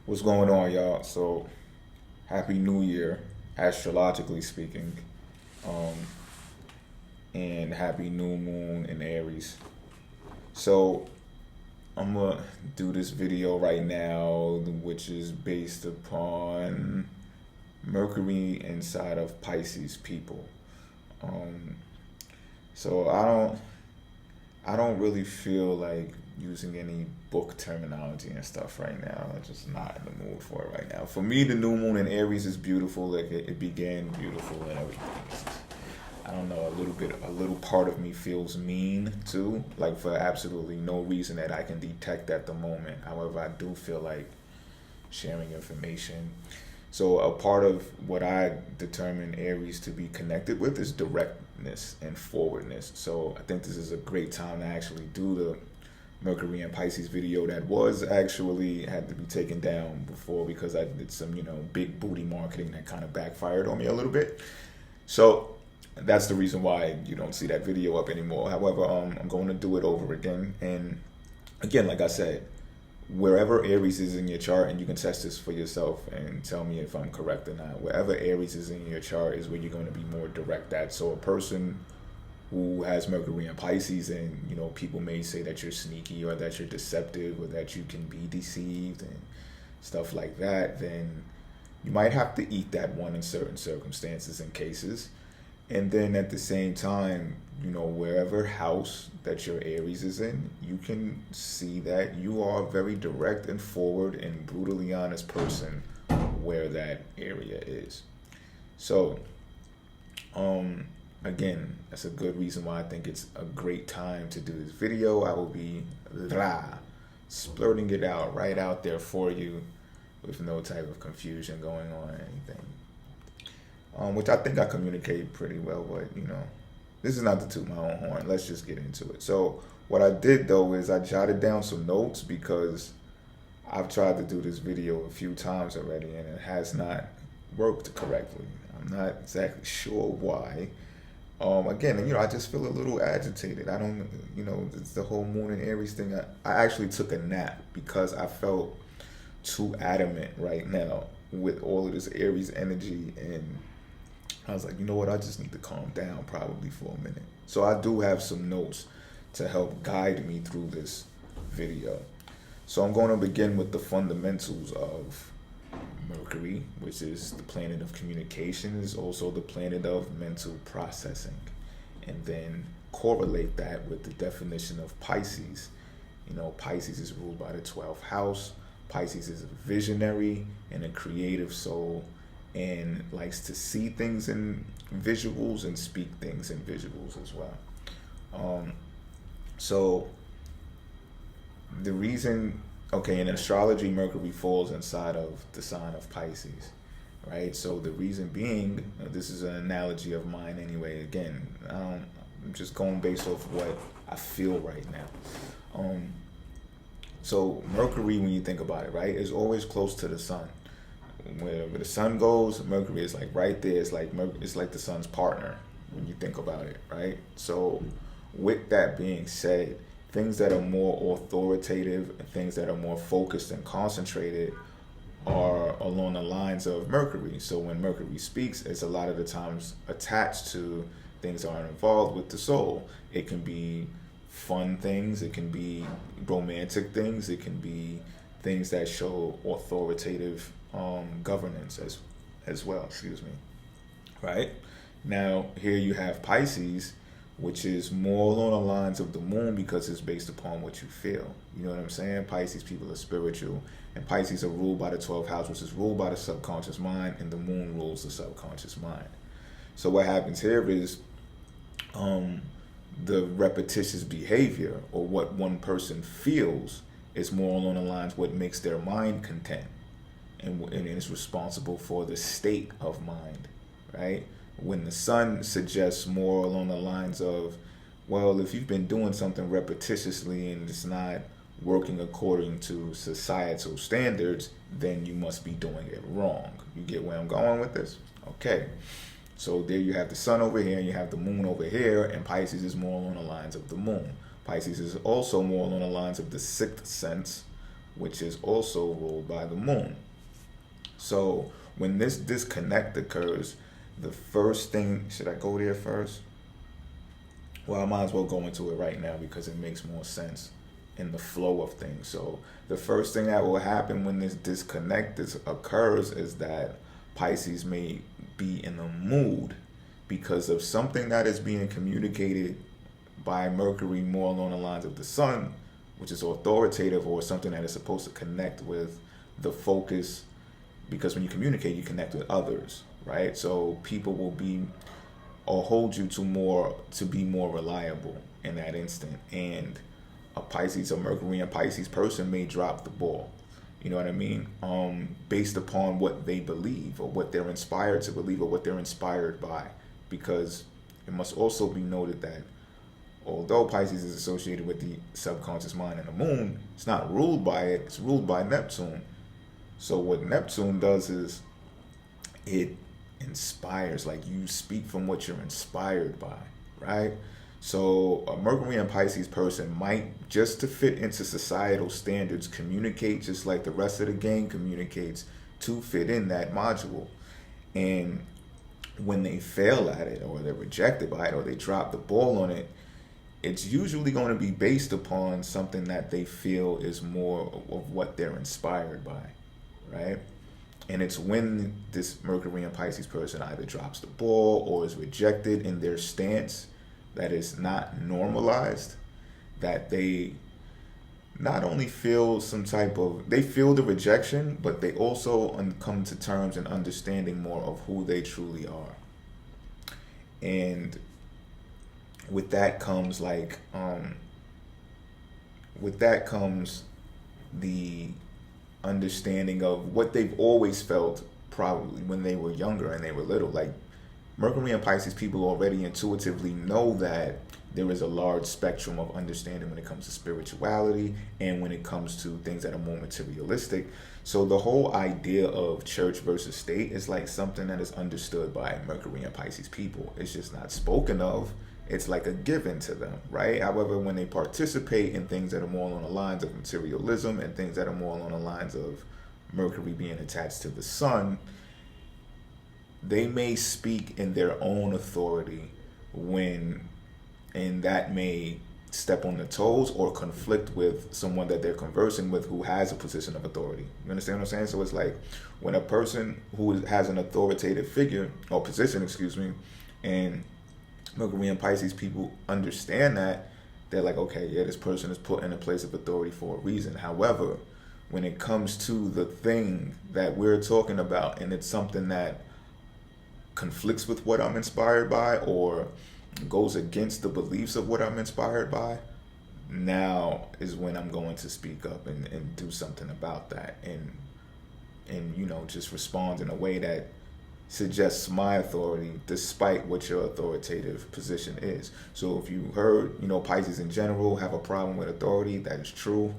What's going on, y'all? So, Happy New Year, astrologically speaking, um, and Happy New Moon in Aries. So, I'm gonna do this video right now, which is based upon Mercury inside of Pisces people. Um, so I don't really feel like using any book terminology and stuff right now. I'm just not in the mood for it right now. For me, the new moon in Aries is beautiful. Like it began beautiful and everything. I don't know, a little part of me feels mean too, like for absolutely no reason that I can detect at the moment. However, I do feel like sharing information. So a part of what I determine Aries to be connected with is directness and forwardness. So I think this is a great time to actually do the Mercury and Pisces video that was actually had to be taken down before because I did some, big booty marketing that kind of backfired on me a little bit. So that's the reason why you don't see that video up anymore. However, I'm going to do it over again. And again, like I said, wherever Aries is in your chart, and you can test this for yourself and tell me if I'm correct or not. Wherever Aries is in your chart is where you're going to be more direct at. So a person who has Mercury and Pisces, and people may say that you're sneaky or that you're deceptive or that you can be deceived and stuff like that, then you might have to eat that one in certain circumstances and cases. And then at the same time, wherever house that your Aries is in, you can see that you are a very direct and forward and brutally honest person where that area is. So, again, that's a good reason why I think it's a great time to do this video. I will be splurting it out right out there for you with no type of confusion going on or anything. Which I think I communicate pretty well, but this is not to toot my own horn. Let's just get into it. So what I did though is I jotted down some notes because I've tried to do this video a few times already and it has not worked correctly. I'm not exactly sure why. Again, I just feel a little agitated. I don't, it's the whole moon and Aries thing. I actually took a nap because I felt too adamant right now with all of this Aries energy, and I was like, you know what, I just need to calm down probably for a minute. So I do have some notes to help guide me through this video. So I'm going to begin with the fundamentals of Mercury, which is the planet of communication, is also the planet of mental processing. And then correlate that with the definition of Pisces. Pisces is ruled by the 12th house. Pisces is a visionary and a creative soul and likes to see things in visuals and speak things in visuals as well. So the reason, in astrology, Mercury falls inside of the sign of Pisces, right? So the reason being, this is an analogy of mine anyway. Again, I'm just going based off what I feel right now. So Mercury, when you think about it, right, is always close to the sun. Wherever the sun goes, Mercury is like right there. It's like the sun's partner when you think about it, right? So with that being said, things that are more authoritative, things that are more focused and concentrated are along the lines of Mercury. So when Mercury speaks, it's a lot of the times attached to things that are involved with the soul. It can be fun things, it can be romantic things, it can be things that show authoritative governance as well, right? Now here you have Pisces, which is more along the lines of the moon because it's based upon what you feel. You know what I'm saying? Pisces people are spiritual, and Pisces are ruled by the 12th house, which is ruled by the subconscious mind, and the moon rules the subconscious mind. So what happens here is the repetitious behavior, or what one person feels, is more along the lines what makes their mind content, and is responsible for the state of mind, right? When the sun suggests more along the lines of, well, if you've been doing something repetitiously and it's not working according to societal standards, then you must be doing it wrong. You get where I'm going with this? Okay. So there you have the sun over here and you have the moon over here, and Pisces is more along the lines of the moon. Pisces is also more along the lines of the sixth sense, which is also ruled by the moon. So when this disconnect occurs, the first thing, should I go there first? Well, I might as well go into it right now because it makes more sense in the flow of things. So the first thing that will happen when this disconnect occurs is that Pisces may be in a mood because of something that is being communicated by Mercury more along the lines of the sun, which is authoritative, or something that is supposed to connect with the focus, because when you communicate, you connect with others, right? So people will be, or hold you to be more reliable in that instant. And a Mercury and Pisces person may drop the ball. You know what I mean? Based upon what they believe, or what they're inspired to believe, or what they're inspired by. Because it must also be noted that although Pisces is associated with the subconscious mind and the moon, it's not ruled by it, it's ruled by Neptune. So what Neptune does is it inspires, like you speak from what you're inspired by, right? So a Mercury and Pisces person might, just to fit into societal standards, communicate just like the rest of the gang communicates to fit in that module. And when they fail at it, or they're rejected by it, or they drop the ball on it, it's usually going to be based upon something that they feel is more of what they're inspired by, right? And it's when this Mercury and Pisces person either drops the ball or is rejected in their stance that is not normalized, that they not only feel they feel the rejection, but they also come to terms and understanding more of who they truly are. And with that comes the understanding of what they've always felt, probably when they were younger and they were little. Like Mercury and Pisces people already intuitively know that there is a large spectrum of understanding when it comes to spirituality and when it comes to things that are more materialistic. So the whole idea of church versus state is like something that is understood by Mercury and Pisces people. It's just not spoken of. It's like a given to them, right? However, when they participate in things that are more along the lines of materialism and things that are more along the lines of Mercury being attached to the sun, they may speak in their own authority and that may step on the toes or conflict with someone that they're conversing with who has a position of authority. You understand what I'm saying? So it's like when a person who has an authoritative figure or position, and Mercury and Pisces people understand that, they're like, okay, yeah, this person is put in a place of authority for a reason. However, when it comes to the thing that we're talking about, and it's something that conflicts with what I'm inspired by or goes against the beliefs of what I'm inspired by, now is when I'm going to speak up and do something about that, and just respond in a way that suggests my authority despite what your authoritative position is. So if you heard, Pisces in general have a problem with authority, that is true.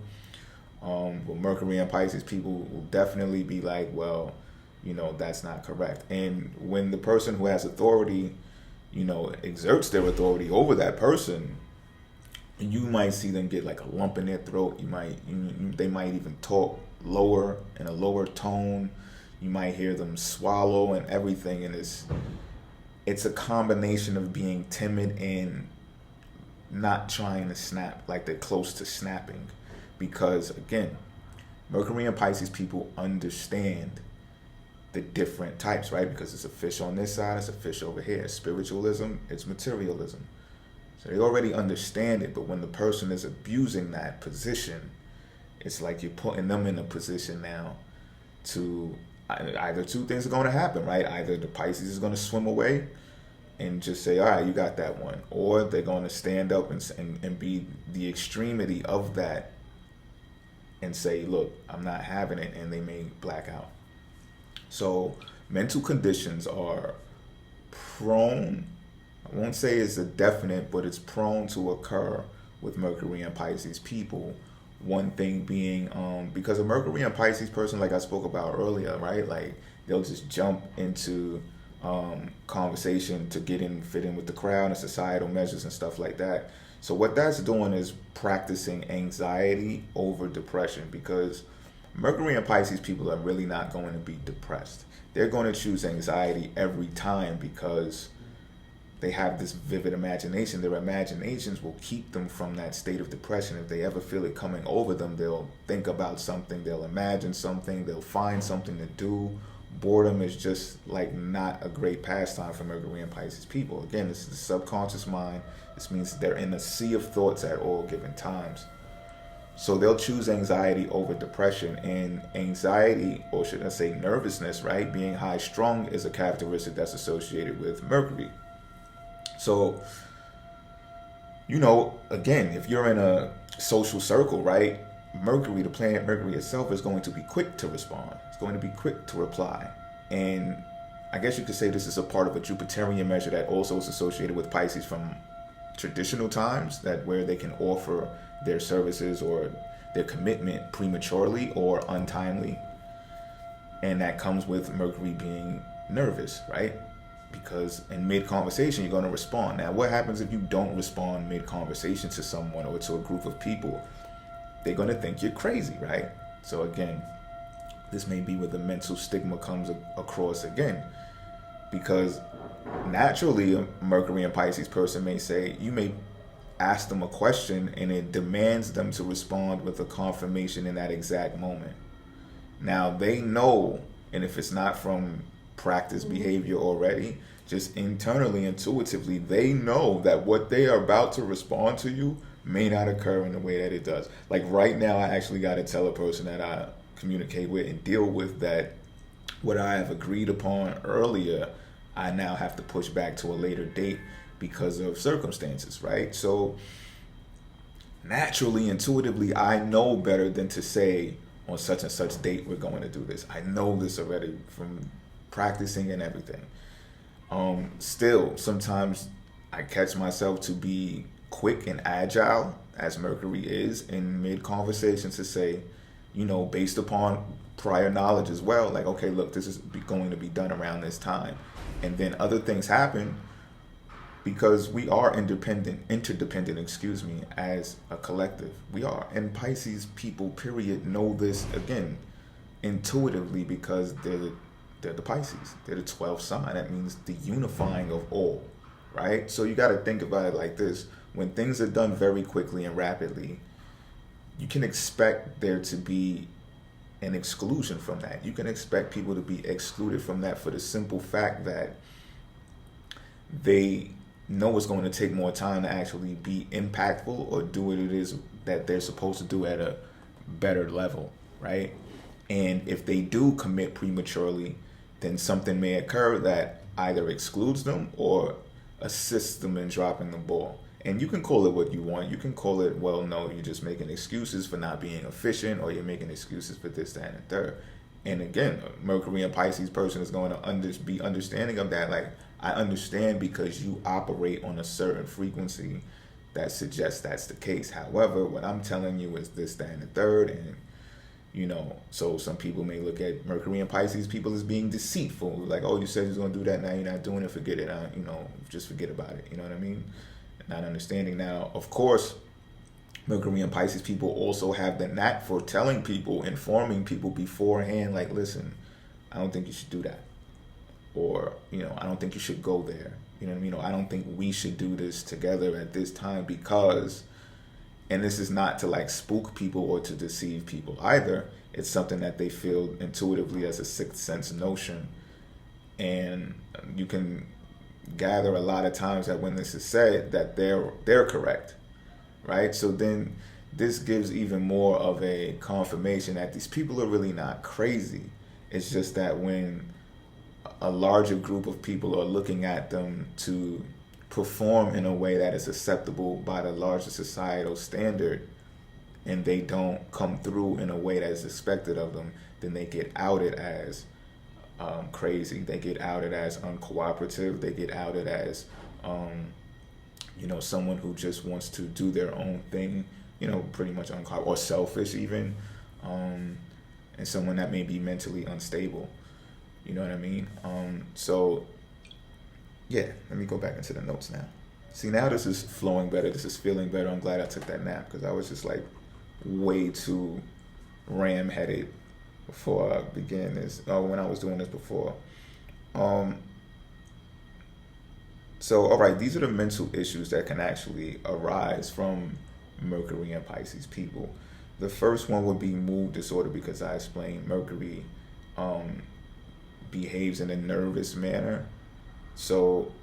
Well, Mercury and Pisces people will definitely be like, well, that's not correct. And when the person who has authority, exerts their authority over that person, you might see them get like a lump in their throat. They might even talk lower, in a lower tone. You might hear them swallow and everything, and it's a combination of being timid and not trying to snap, like they're close to snapping. Because again, Mercury and Pisces people understand the different types, right? Because it's a fish on this side, it's a fish over here. Spiritualism, it's materialism. So they already understand it, but when the person is abusing that position, it's like you're putting them in a position now to either two things are going to happen, right? Either the Pisces is going to swim away and just say, all right, you got that one. Or they're going to stand up and be the extremity of that and say, look, I'm not having it, and they may black out. So mental conditions are prone, I won't say it's a definite, but it's prone to occur with Mercury and Pisces people. One thing being, because a Mercury and Pisces person, like I spoke about earlier, right? Like they'll just jump into conversation to fit in with the crowd and societal measures and stuff like that. So what that's doing is practicing anxiety over depression, because Mercury and Pisces people are really not going to be depressed. They're going to choose anxiety every time because they have this vivid imagination. Their imaginations will keep them from that state of depression. If they ever feel it coming over them, they'll think about something, they'll imagine something, they'll find something to do. Boredom is just like not a great pastime for Mercury and Pisces people. Again, this is the subconscious mind. This means they're in a sea of thoughts at all given times. So they'll choose anxiety over depression. And anxiety, or should I say nervousness, right? Being high strung is a characteristic that's associated with Mercury. So, again, if you're in a social circle, right? Mercury, the planet Mercury itself, is going to be quick to respond. It's going to be quick to reply. And I guess you could say this is a part of a Jupiterian measure that also is associated with Pisces from traditional times, that where they can offer their services or their commitment prematurely or untimely. And that comes with Mercury being nervous, right? Because in mid-conversation, you're going to respond. Now, what happens if you don't respond mid-conversation to someone or to a group of people? They're going to think you're crazy, right? So again, this may be where the mental stigma comes across again. Because naturally, a Mercury and Pisces person may say, you may ask them a question and it demands them to respond with a confirmation in that exact moment. Now, they know, and if it's not from practice behavior already, just internally, intuitively, they know that what they are about to respond to you may not occur in the way that it does. Like right now, I actually got to tell a person that I communicate with and deal with that what I have agreed upon earlier, I now have to push back to a later date because of circumstances, right? So naturally, intuitively, I know better than to say on such and such date we're going to do this. I know this already from practicing and everything. Still, sometimes I catch myself to be quick and agile, as Mercury is, in mid-conversation to say, based upon prior knowledge as well, like, okay, look, this is going to be done around this time. And then other things happen because we are interdependent, as a collective. We are. And Pisces people, period, know this, again, intuitively, because they're the Pisces. They're the 12th sign. That means the unifying of all, right? So you got to think about it like this. When things are done very quickly and rapidly, you can expect there to be an exclusion from that. You can expect people to be excluded from that for the simple fact that they know it's going to take more time to actually be impactful or do what it is that they're supposed to do at a better level, right? And if they do commit prematurely, then something may occur that either excludes them or assists them in dropping the ball. And you can call it what you want. You can call it, well, no, you're just making excuses for not being efficient, or you're making excuses for this, that, and the third. And again, a Mercury and Pisces person is going to be understanding of that. Like, I understand because you operate on a certain frequency that suggests that's the case. However, what I'm telling you is this, that, and the third. And, so some people may look at Mercury and Pisces people as being deceitful. Like, oh, you said you was going to do that, now you're not doing it, forget it. Just forget about it. You know what I mean? Not understanding. Now, of course, Mercury and Pisces people also have the knack for telling people, informing people beforehand, like, listen, I don't think you should do that. Or, I don't think you should go there. You know what I mean? Or I don't think we should do this together at this time because, and this is not to like spook people or to deceive people either. It's something that they feel intuitively as a sixth sense notion. And you can gather a lot of times that when this is said that they're correct, right? So then this gives even more of a confirmation that these people are really not crazy. It's just that when a larger group of people are looking at them to perform in a way that is acceptable by the larger societal standard, and they don't come through in a way that is expected of them, then they get outed as crazy. They get outed as uncooperative. They get outed as, someone who just wants to do their own thing, pretty much uncooperative or selfish even, and someone that may be mentally unstable. You know what I mean? So, yeah, let me go back into the notes now. See, now this is flowing better. This is feeling better. I'm glad I took that nap because I was just like way too ram-headed before I began this. When I was doing this before. So, all right, these are the mental issues that can actually arise from Mercury and Pisces people. The first one would be mood disorder because I explained Mercury behaves in a nervous manner. So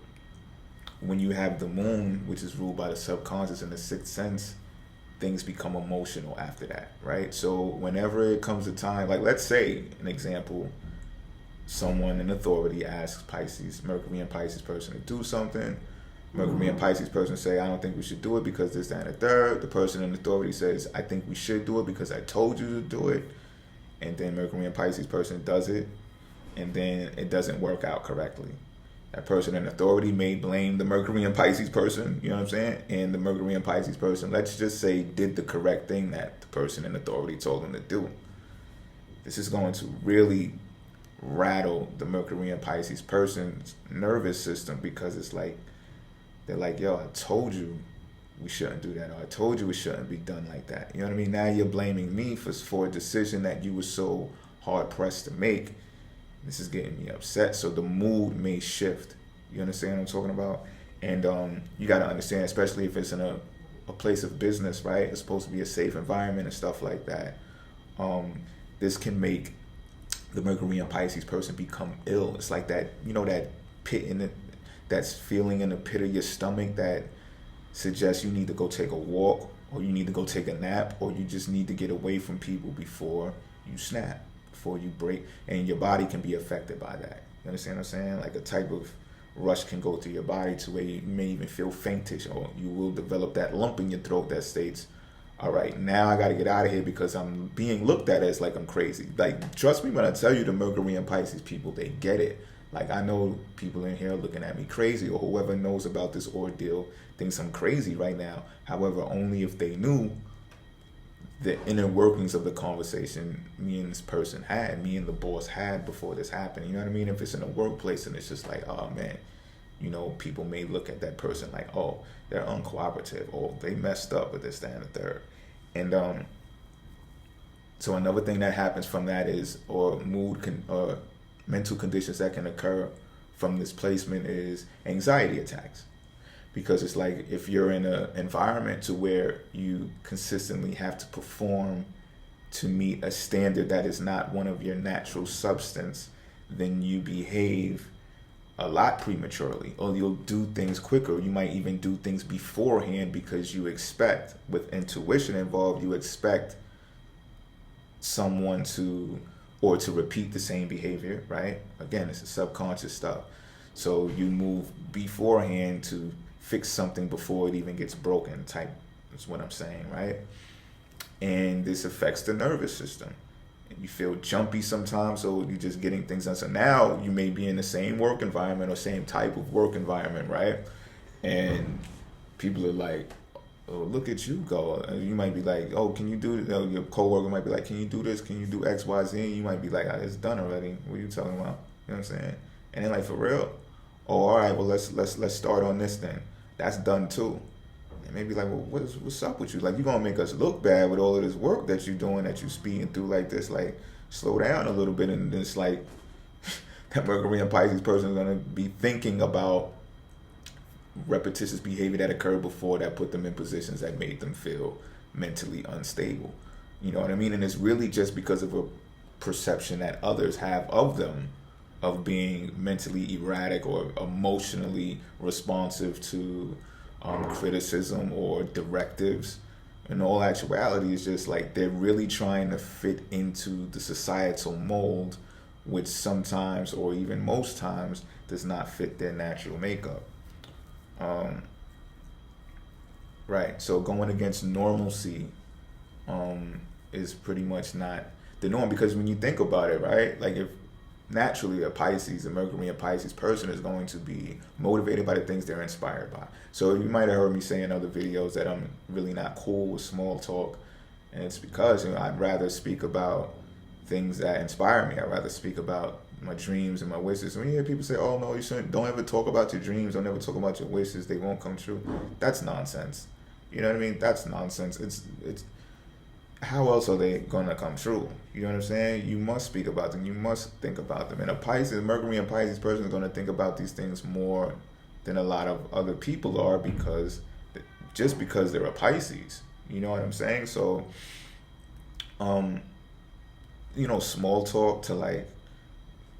when you have the moon, which is ruled by the subconscious and the sixth sense, things become emotional after that, right? So whenever it comes to time, like let's say an example, someone in authority asks Mercury and Pisces person to do something. Mercury and Pisces person say, I don't think we should do it because this, that, and the third. The person in authority says, I think we should do it because I told you to do it. And then Mercury and Pisces person does it, and then it doesn't work out correctly. That person in authority may blame the Mercury and Pisces person, you know what I'm saying? And the Mercury and Pisces person, let's just say, did the correct thing that the person in authority told them to do. This is going to really rattle the Mercury and Pisces person's nervous system because it's like, they're like, yo, I told you we shouldn't do that, or I told you it shouldn't be done like that. You know what I mean? Now you're blaming me for a decision that you were so hard pressed to make. This is getting me upset. So the mood may shift. You understand what I'm talking about? And you got to understand, especially if it's in a place of business, right? It's supposed to be a safe environment and stuff like that. This can make the Mercury and Pisces person become ill. It's like that, you know, that pit in it, that's feeling in the pit of your stomach that suggests you need to go take a walk, or you need to go take a nap, or you just need to get away from people before you snap, before you break, and your body can be affected by that. You understand what I'm saying? Like a type of rush can go through your body to where you may even feel faintish, or you will develop that lump in your throat that states, all right, now I got to get out of here because I'm being looked at as like I'm crazy. Like, trust me when I tell you, the Mercury and Pisces people, they get it. Like, I know people in here looking at me crazy, or whoever knows about this ordeal thinks I'm crazy right now. However, only if they knew the inner workings of the conversation me and this person had, me and the boss had before this happened. You know what I mean? If it's in a workplace and it's just like, oh man, you know, people may look at that person like, oh, they're uncooperative, or they messed up with this, that, and the third. And so another thing that happens from that is, or mental conditions that can occur from this placement is anxiety attacks. Because it's like, if you're in an environment to where you consistently have to perform to meet a standard that is not one of your natural substance, then you behave a lot prematurely, or you'll do things quicker. You might even do things beforehand because you expect, with intuition involved, you expect someone to repeat the same behavior, right? Again, it's a subconscious stuff. So you move beforehand to fix something before it even gets broken, type is what I'm saying, right? And this affects the nervous system. And you feel jumpy sometimes, so you're just getting things done. So now you may be in the same work environment or same type of work environment, right? And people are like, oh, look at you go. And you might be like, oh, can you do this? Your coworker might be like, can you do this? Can you do X, Y, Z? And you might be like, oh, it's done already. What are you talking about? You know what I'm saying? And then like, for real? Oh, all right, well, let's start on this then. That's done too. And maybe like, well, what's up with you? Like, you're gonna make us look bad with all of this work that you're doing, that you're speeding through like this. Like, slow down a little bit. And it's like, that Mercury and Pisces person is gonna be thinking about repetitious behavior that occurred before that put them in positions that made them feel mentally unstable. You know what I mean? And it's really just because of a perception that others have of them, of being mentally erratic or emotionally responsive to criticism or directives. In all actuality, it's just like they're really trying to fit into the societal mold, which sometimes, or even most times, does not fit their natural makeup. Right, so going against normalcy is pretty much not the norm, because when you think about it, right, like if naturally a Mercury and Pisces person is going to be motivated by the things they're inspired by. So you might have heard me say in other videos that I'm really not cool with small talk, and it's because, you know, I'd rather speak about things that inspire me. I'd rather speak about my dreams and my wishes. When you hear people say, "Oh no, you shouldn't. Don't ever talk about your dreams. Don't ever talk about your wishes. They won't come true." That's nonsense. You know what I mean? That's nonsense. It's how else are they gonna come true? You know what I'm saying? You must speak about them. You must think about them. And a Pisces, Mercury and Pisces person is gonna think about these things more than a lot of other people are because they're a Pisces. You know what I'm saying? So, small talk to like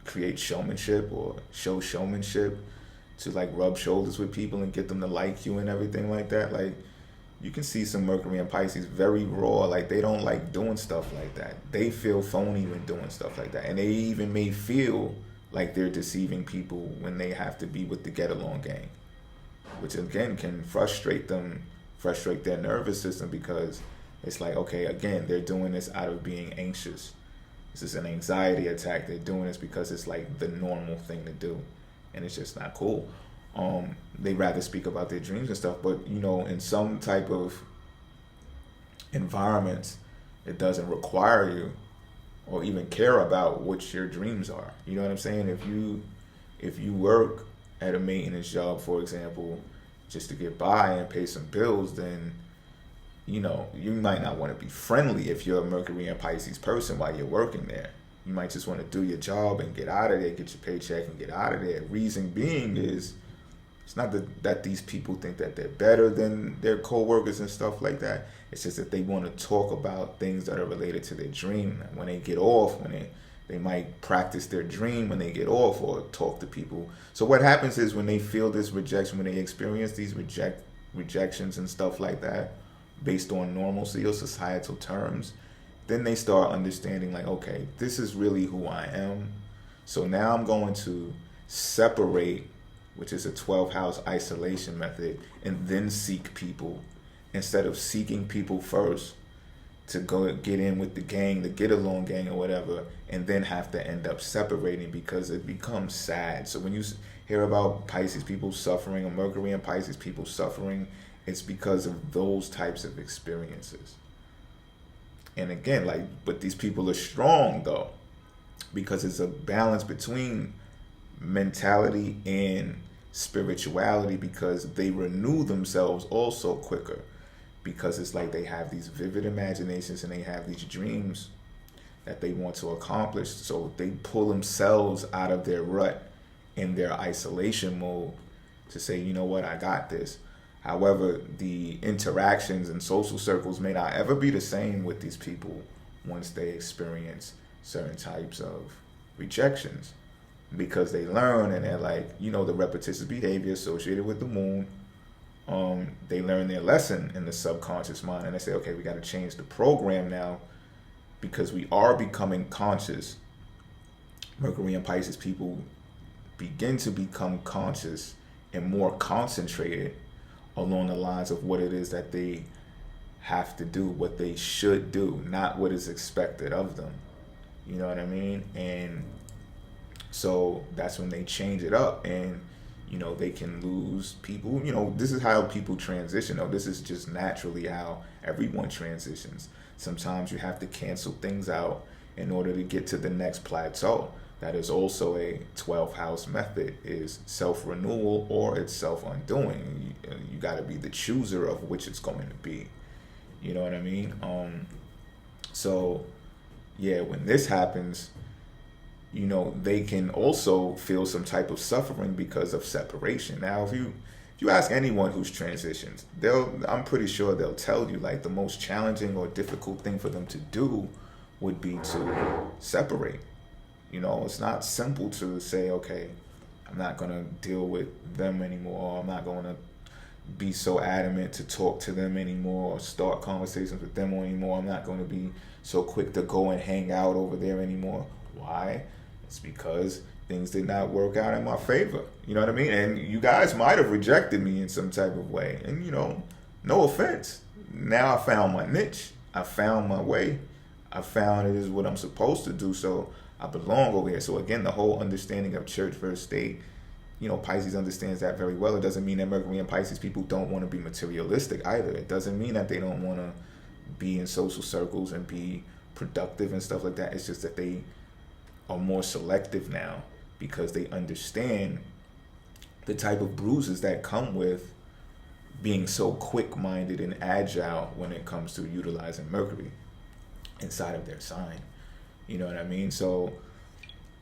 create showmanship or show showmanship to like rub shoulders with people and get them to like you and everything like that. Like, you can see some Mercury and Pisces very raw. Like, they don't like doing stuff like that. They feel phony when doing stuff like that. And they even may feel like they're deceiving people when they have to be with the get-along gang, which again can frustrate their nervous system, because it's like, okay, again, they're doing this out of being anxious. This is an anxiety attack. They're doing this because it's like the normal thing to do, and it's just not cool. They rather speak about their dreams and stuff, but in some type of environments, it doesn't require you or even care about what your dreams are. You know what I'm saying? If you work at a maintenance job, for example, just to get by and pay some bills, then you might not want to be friendly if you're a Mercury and Pisces person while you're working there. You might just want to do your job and get out of there, get your paycheck and get out of there. Reason being is, it's not that these people think that they're better than their co-workers and stuff like that. It's just that they want to talk about things that are related to their dream. When they get off, when they might practice their dream when they get off or talk to people. So what happens is, when they feel this rejection, when they experience these rejections and stuff like that based on normalcy or societal terms, then they start understanding like, okay, this is really who I am. So now I'm going to separate, which is a 12 house isolation method, and then seek people instead of seeking people first to go get in with the gang, the get along gang or whatever, and then have to end up separating because it becomes sad. So when you hear about Pisces people suffering, or Mercury and Pisces people suffering, it's because of those types of experiences. And again, but these people are strong though, because it's a balance between mentality and spirituality, because they renew themselves also quicker, because it's like they have these vivid imaginations and they have these dreams that they want to accomplish. So they pull themselves out of their rut in their isolation mode to say, you know what, I got this. However, the interactions and social circles may not ever be the same with these people once they experience certain types of rejections, because they learn, and they're like, the repetitious behavior associated with the moon. They learn their lesson in the subconscious mind, and they say, okay, we got to change the program now, because we are becoming conscious. Mercury and Pisces people begin to become conscious and more concentrated along the lines of what it is that they have to do, what they should do, not what is expected of them. You know what I mean? And so that's when they change it up, and they can lose people. This is how people transition. This is just naturally how everyone transitions. Sometimes you have to cancel things out in order to get to the next plateau. That is also a 12 house method, is self-renewal or it's self-undoing. You got to be the chooser of which it's going to be. You know what I mean? So yeah, when this happens, they can also feel some type of suffering because of separation. Now, if you ask anyone who's transitioned, I'm pretty sure they'll tell you like the most challenging or difficult thing for them to do would be to separate. It's not simple to say, okay, I'm not going to deal with them anymore. I'm not going to be so adamant to talk to them anymore or start conversations with them anymore. I'm not going to be so quick to go and hang out over there anymore. Why? It's because things did not work out in my favor. You know what I mean? And you guys might have rejected me in some type of way. And, no offense. Now I found my niche. I found my way. I found it is what I'm supposed to do. So I belong over here. So again, the whole understanding of church versus state, Pisces understands that very well. It doesn't mean that Mercury and Pisces people don't want to be materialistic either. It doesn't mean that they don't want to be in social circles and be productive and stuff like that. It's just that they are more selective now because they understand the type of bruises that come with being so quick-minded and agile when it comes to utilizing Mercury inside of their sign. You know what I mean? So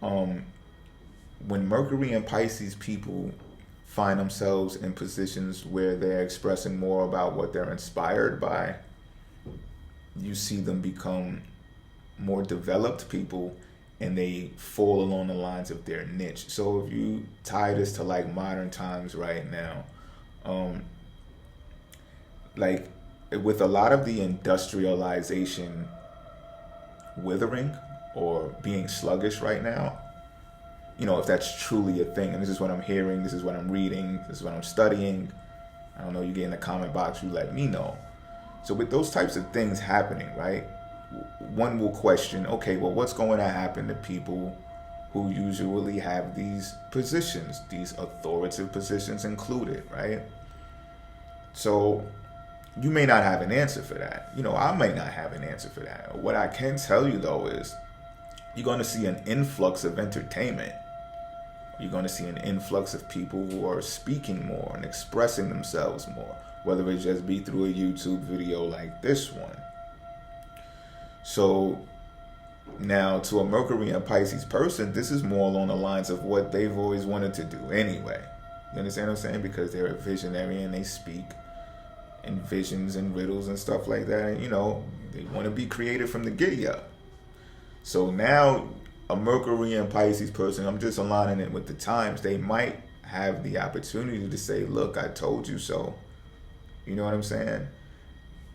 when Mercury and Pisces people find themselves in positions where they're expressing more about what they're inspired by, you see them become more developed people, and they fall along the lines of their niche. So if you tie this to like modern times right now, like with a lot of the industrialization withering or being sluggish right now, you know, if that's truly a thing, and this is what I'm hearing, this is what I'm reading, this is what I'm studying, I don't know, you get in the comment box, you let me know. So with those types of things happening, right, one will question, okay, well, what's going to happen to people who usually have these positions, these authoritative positions included, right? So you may not have an answer for that. You know, I may not have an answer for that. What I can tell you, though, is you're going to see an influx of entertainment. You're going to see an influx of people who are speaking more and expressing themselves more, whether it just be through a YouTube video like this one. So now, to a Mercury and Pisces person, this is more along the lines of what they've always wanted to do anyway. You understand what I'm saying? Because they're a visionary and they speak in visions and riddles and stuff like that. And, you know, they want to be creative from the giddy up. So now, a Mercury and Pisces person, I'm just aligning it with the times, they might have the opportunity to say, look, I told you so. You know what I'm saying?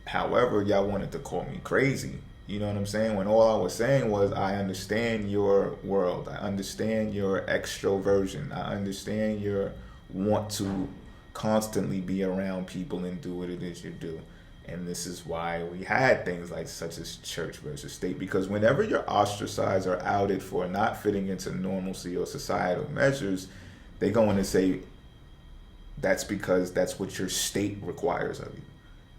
However, y'all wanted to call me crazy. You know what I'm saying? When all I was saying was, I understand your world. I understand your extroversion. I understand your want to constantly be around people and do what it is you do. And this is why we had things like such as church versus state. Because whenever you're ostracized or outed for not fitting into normalcy or societal measures, they're going to say that's because that's what your state requires of you.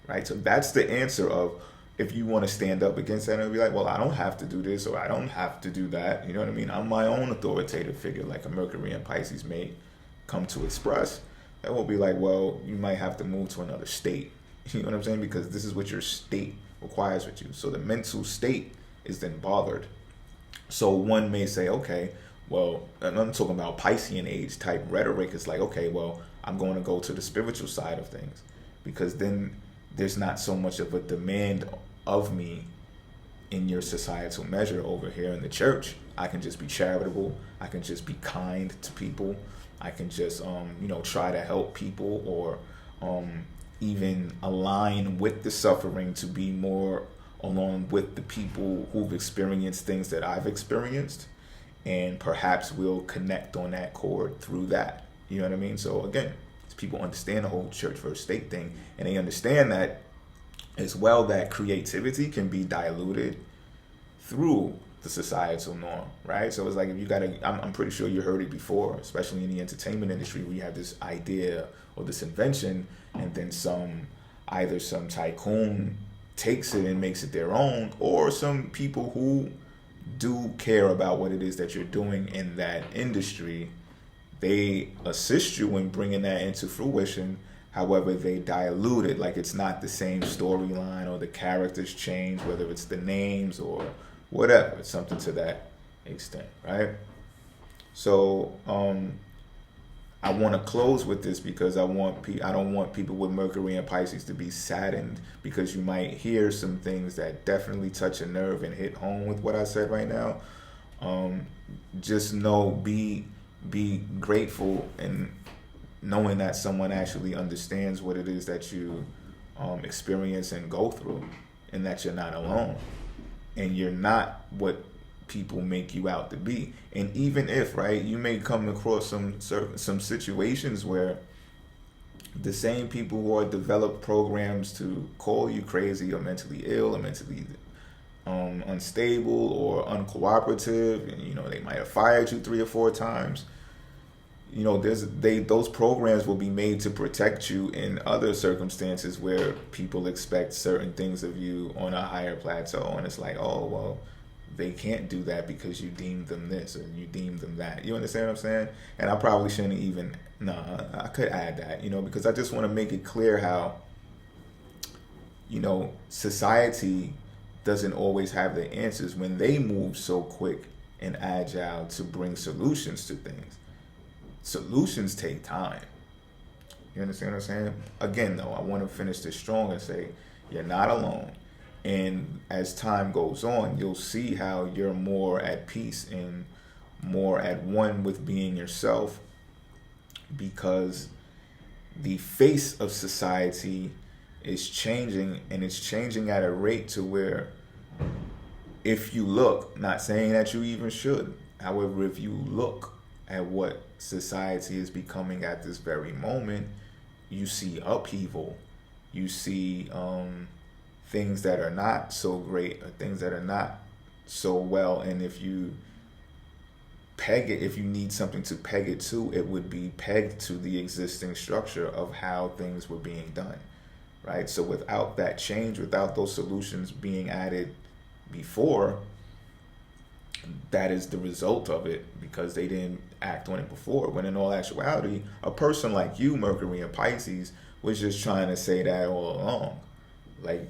Right? So that's the answer of, if you want to stand up against that and be like, well, I don't have to do this or I don't have to do that. You know what I mean? I'm my own authoritative figure, like a Mercury and Pisces may come to express. That will be like, well, you might have to move to another state. You know what I'm saying? Because this is what your state requires with you. So the mental state is then bothered. So one may say, okay, well, and I'm talking about Piscean age type rhetoric. It's like, okay, well, I'm going to go to the spiritual side of things, because then there's not so much of a demand of me in your societal measure over here in the church. I can just be charitable. I can just be kind to people. I can just, try to help people, or even align with the suffering to be more along with the people who've experienced things that I've experienced. And perhaps we'll connect on that chord through that. You know what I mean? So again, people understand the whole church versus state thing, and they understand that as well, that creativity can be diluted through the societal norm, right? So it's like, if you got to, I'm pretty sure you heard it before, especially in the entertainment industry, where you have this idea or this invention, and then either some tycoon takes it and makes it their own, or some people who do care about what it is that you're doing in that industry, they assist you in bringing that into fruition. However, they dilute it, like it's not the same storyline, or the characters change, whether it's the names or whatever. It's something to that extent, right? So I want to close with this, because I don't want people with Mercury and Pisces to be saddened, because you might hear some things that definitely touch a nerve and hit home with what I said right now. Just know, be grateful, and knowing that someone actually understands what it is that you experience and go through, and that you're not alone, and you're not what people make you out to be. And even if, right, you may come across some situations where the same people who are developed programs to call you crazy or mentally ill or mentally unstable or uncooperative, and they might have fired you 3 or 4 times. Those programs will be made to protect you in other circumstances where people expect certain things of you on a higher plateau, and it's like, oh well, they can't do that because you deemed them this or you deemed them that. You understand what I'm saying? And I probably shouldn't even, I could add that, because I just want to make it clear how, society doesn't always have the answers when they move so quick and agile to bring solutions to things. Solutions take time. You understand what I'm saying? Again, though, I want to finish this strong and say, you're not alone. And as time goes on, you'll see how you're more at peace and more at one with being yourself, because the face of society is changing, and it's changing at a rate to where if you look, not saying that you even should, however, if you look at what society is becoming at this very moment, you see upheaval, you see things that are not so great or things that are not so well. And if you peg it, if you need something to peg it to, it would be pegged to the existing structure of how things were being done, right? So without that change, without those solutions being added before, that is the result of it, because they didn't act on it before. When in all actuality, a person like you, Mercury and Pisces, was just trying to say that all along. Like,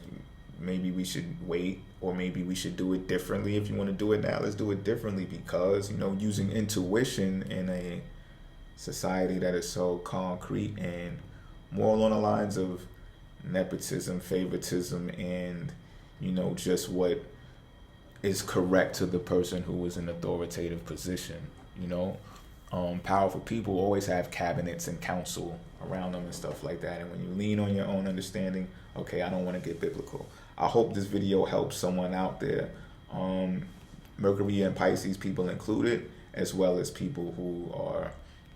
maybe we should wait, or maybe we should do it differently. If you want to do it now, let's do it differently, because, using intuition in a society that is so concrete and more along the lines of nepotism, favoritism, and, just what is correct to the person who is in authoritative position. Powerful people always have cabinets and counsel around them and stuff like that. And when you lean on your own understanding, okay, I don't want to get biblical. I hope this video helps someone out there, Mercury and Pisces people included, as well as people who are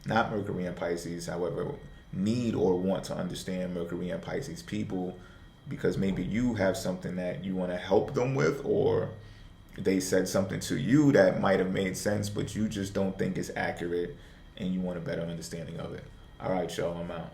not Mercury and Pisces, however, need or want to understand Mercury and Pisces people, because maybe you have something that you want to help them with, or they said something to you that might have made sense, but you just don't think it's accurate and you want a better understanding of it. All right, y'all, I'm out.